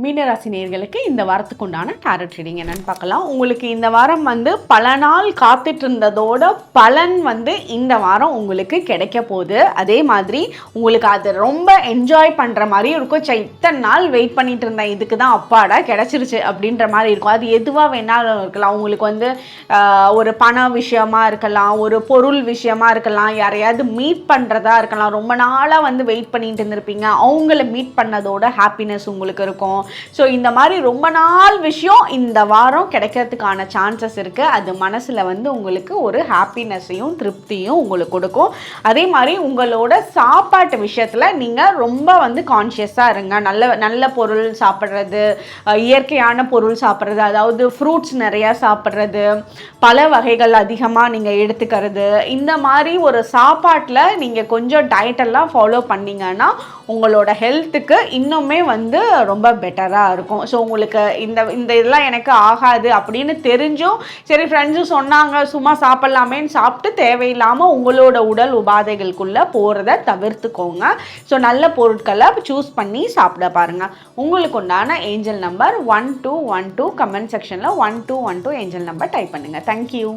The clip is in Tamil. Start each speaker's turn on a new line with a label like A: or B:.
A: மீனராசி நேயர்களுக்கு இந்த வாரத்துக்கு உண்டான டாரட் ரீடிங் என்னன்னு பார்க்கலாம். உங்களுக்கு இந்த வாரம் பல நாள் காத்துட்டு இருந்ததோட பலன் இந்த வாரம் உங்களுக்கு கிடைக்க போகுது. அதே மாதிரி உங்களுக்கு அது ரொம்ப என்ஜாய் பண்ணுற மாதிரி இருக்கும். இத்தனை நாள் வெயிட் பண்ணிட்டு இருந்தேன், இதுக்கு தான் அப்பாடா கிடைச்சிருச்சு அப்படின்ற மாதிரி இருக்கும். அது எதுவாக வேணாலும் இருக்கலாம். உங்களுக்கு ஒரு பண விஷயமா இருக்கலாம், ஒரு பொருள் விஷயமா இருக்கலாம், யாரையாவது மீட் பண்ணுறதா இருக்கலாம். ரொம்ப நாளாக வெயிட் பண்ணிட்டு இருந்திருப்பீங்க, அவங்கள மீட் பண்ணதோட ஹாப்பினஸ் உங்களுக்கு இருக்கும். ஸோ இந்த மாதிரி ரொம்ப நாள் விஷயம் இந்த வாரம் கிடைக்கிறதுக்கான சான்சஸ் இருக்குது. அது மனசில் உங்களுக்கு ஒரு ஹாப்பினஸையும் திருப்தியும் உங்களுக்கு கொடுக்கும். அதே மாதிரி உங்களோட சாப்பாட்டு விஷயத்தில் நீங்கள் ரொம்ப கான்ஷியஸாக இருங்க. நல்ல நல்ல பொருள் சாப்பிட்றது, இயற்கையான பொருள் சாப்பிட்றது, அதாவது ஃப்ரூட்ஸ் நிறையா சாப்பிட்றது, பல வகைகள் அதிகமாக நீங்கள் எடுத்துக்கிறது, இந்த மாதிரி ஒரு சாப்பாட்டில் நீங்கள் கொஞ்சம் டயட்டெல்லாம் ஃபாலோ பண்ணிங்கன்னா உங்களோட ஹெல்த்துக்கு இன்னுமே ரொம்ப பெட்டராக இருக்கும். ஸோ உங்களுக்கு இந்த இதெல்லாம் எனக்கு ஆகாது அப்படின்னு தெரிஞ்சும் சரி ஃப்ரெண்ட்ஸும் சொன்னாங்க சும்மா சாப்பிட்லாமேன்னு சாப்பிட்டு தேவையில்லாமல் உங்களோட உடல் உபாதைகளுக்குள்ளே போகிறத தவிர்த்துக்கோங்க. ஸோ நல்ல பொருட்களை சூஸ் பண்ணி சாப்பிட பாருங்கள். உங்களுக்கு உண்டான ஏஞ்சல் நம்பர் 1212. கமெண்ட் செக்ஷனில் 1212 ஏஞ்சல் நம்பர் டைப் பண்ணுங்கள். தேங்க்யூ.